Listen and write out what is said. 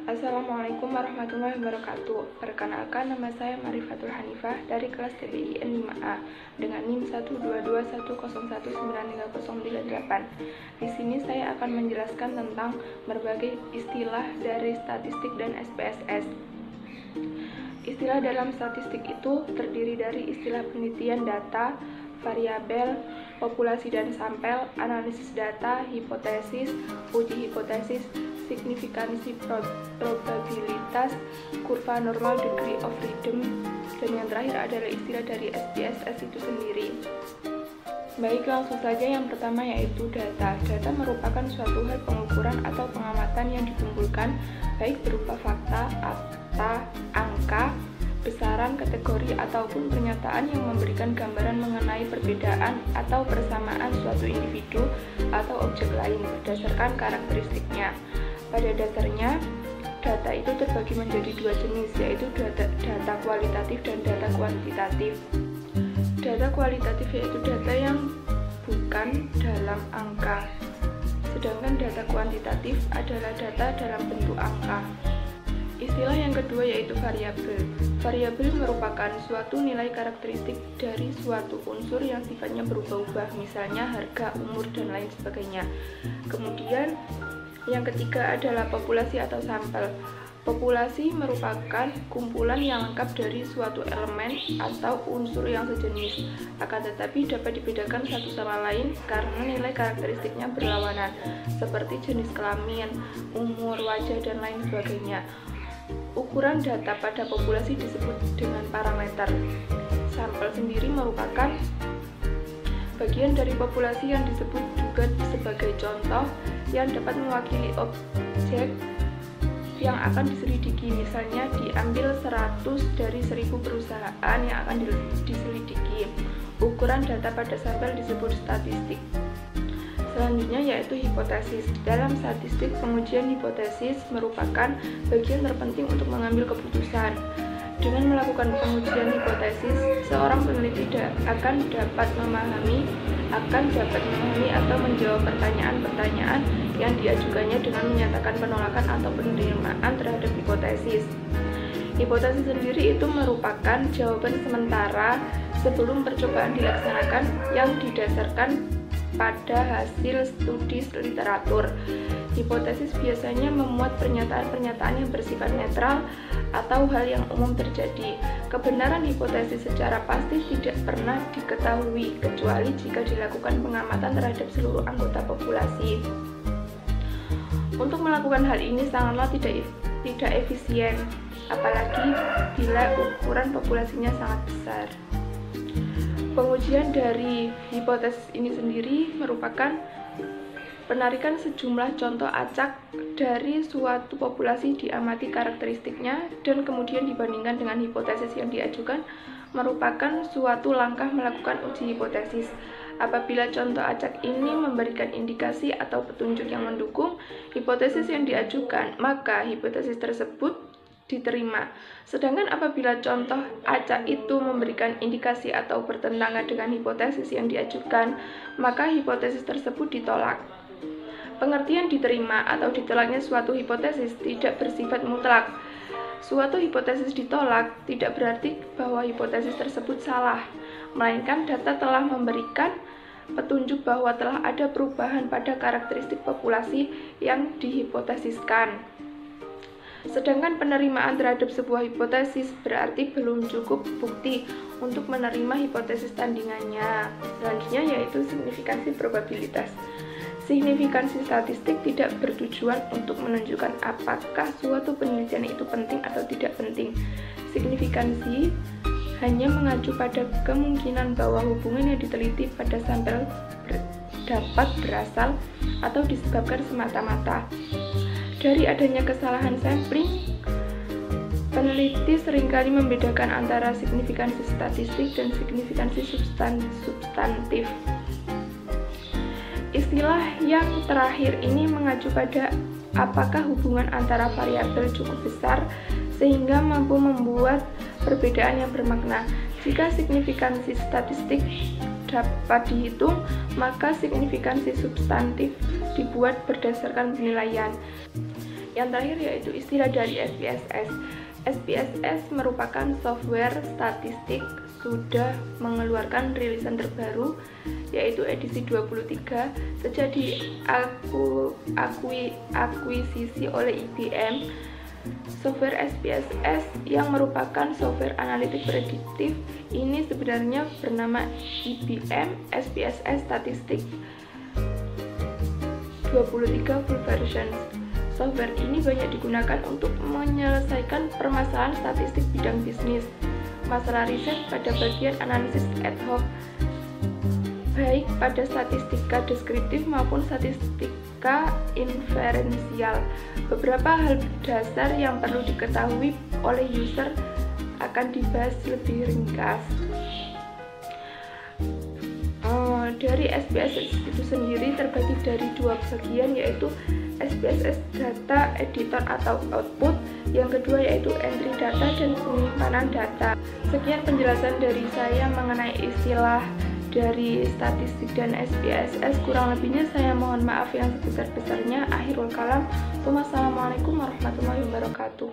Assalamualaikum warahmatullahi wabarakatuh. Perkenalkan, nama saya Marifatul Hanifah dari kelas TBIN 5A dengan NIM 12210193038. Di sini saya akan menjelaskan tentang berbagai istilah dari statistik dan SPSS. Istilah dalam statistik itu terdiri dari istilah penelitian data, variabel, populasi dan sampel, analisis data, hipotesis, uji hipotesis, signifikansi probabilitas, kurva normal, degree of freedom, dan yang terakhir adalah istilah dari SPSS itu sendiri. Baik, langsung saja yang pertama yaitu data. Data merupakan suatu hal pengukuran atau pengamatan yang dikumpulkan baik berupa fakta, angka, besaran, kategori, ataupun pernyataan yang memberikan gambaran mengenai perbedaan atau persamaan suatu individu atau objek lain berdasarkan karakteristiknya. Pada dasarnya, data itu terbagi menjadi dua jenis, yaitu data kualitatif dan data kuantitatif. Data kualitatif yaitu data yang bukan dalam angka, sedangkan data kuantitatif adalah data dalam bentuk angka. Istilah yang kedua yaitu variabel. Variabel merupakan suatu nilai karakteristik dari suatu unsur yang sifatnya berubah-ubah, misalnya harga, umur, dan lain sebagainya. Kemudian yang ketiga adalah populasi atau sampel. Populasi merupakan kumpulan yang lengkap dari suatu elemen atau unsur yang sejenis, akan tetapi dapat dibedakan satu sama lain karena nilai karakteristiknya berlawanan, seperti jenis kelamin, umur, wajah, dan lain sebagainya. Ukuran data pada populasi disebut dengan parameter. Sampel sendiri merupakan bagian dari populasi yang disebut juga sebagai contoh yang dapat mewakili objek yang akan diselidiki. Misalnya diambil 100 dari 1000 perusahaan yang akan diselidiki. Ukuran data pada sampel disebut statistik. Selanjutnya yaitu hipotesis. Dalam statistik, pengujian hipotesis merupakan bagian terpenting untuk mengambil keputusan. Dengan melakukan pengujian hipotesis, seorang peneliti akan dapat memahami atau menjawab pertanyaan-pertanyaan yang diajukannya dengan menyatakan penolakan atau penerimaan terhadap hipotesis. Hipotesis sendiri itu merupakan jawaban sementara sebelum percobaan dilaksanakan yang didasarkan pada hasil studi literatur. Hipotesis biasanya memuat pernyataan-pernyataan yang bersifat netral atau hal yang umum terjadi. Kebenaran hipotesis secara pasti tidak pernah diketahui kecuali jika dilakukan pengamatan terhadap seluruh anggota populasi. Untuk melakukan hal ini sangatlah tidak efisien, apalagi bila ukuran populasinya sangat besar. Pengujian dari hipotesis ini sendiri merupakan penarikan sejumlah contoh acak dari suatu populasi, diamati karakteristiknya, dan kemudian dibandingkan dengan hipotesis yang diajukan, merupakan suatu langkah melakukan uji hipotesis. Apabila contoh acak ini memberikan indikasi atau petunjuk yang mendukung hipotesis yang diajukan, maka hipotesis tersebut diterima. Sedangkan apabila contoh acak itu memberikan indikasi atau bertentangan dengan hipotesis yang diajukan, maka hipotesis tersebut ditolak. Pengertian diterima atau ditolaknya suatu hipotesis tidak bersifat mutlak. Suatu hipotesis ditolak tidak berarti bahwa hipotesis tersebut salah, melainkan data telah memberikan petunjuk bahwa telah ada perubahan pada karakteristik populasi yang dihipotesiskan. Sedangkan penerimaan terhadap sebuah hipotesis berarti belum cukup bukti untuk menerima hipotesis tandingannya. Selanjutnya yaitu signifikansi probabilitas. Signifikansi statistik tidak bertujuan untuk menunjukkan apakah suatu penelitian itu penting atau tidak penting. Signifikansi hanya mengacu pada kemungkinan bahwa hubungan yang diteliti pada sampel dapat berasal atau disebabkan semata-mata dari adanya kesalahan sampling. Peneliti seringkali membedakan antara signifikansi statistik dan signifikansi substantif. Istilah yang terakhir ini mengacu pada apakah hubungan antara variabel cukup besar sehingga mampu membuat perbedaan yang bermakna. Jika signifikansi statistik dapat dihitung, maka signifikansi substantif dibuat berdasarkan penilaian. Yang terakhir yaitu istilah dari SPSS. SPSS merupakan software statistik, sudah mengeluarkan rilisan terbaru yaitu edisi 23 sejak akuisisi oleh IBM. Software SPSS yang merupakan software analitik prediktif ini sebenarnya bernama IBM SPSS Statistik 23 full version. Software ini banyak digunakan untuk menyelesaikan permasalahan statistik bidang bisnis, masalah riset pada bagian analisis ad hoc, baik pada statistika deskriptif maupun statistika inferensial. Beberapa hal dasar yang perlu diketahui oleh user akan dibahas lebih ringkas. Dari SPSS itu sendiri terbagi dari dua bagian, yaitu SPSS data editor atau output, yang kedua yaitu entry data dan penyimpanan data. Sekian penjelasan dari saya mengenai istilah dari statistik dan SPSS. Kurang lebihnya saya mohon maaf yang sebesar-besarnya. Akhirul kalam. Wassalamualaikum warahmatullahi wabarakatuh.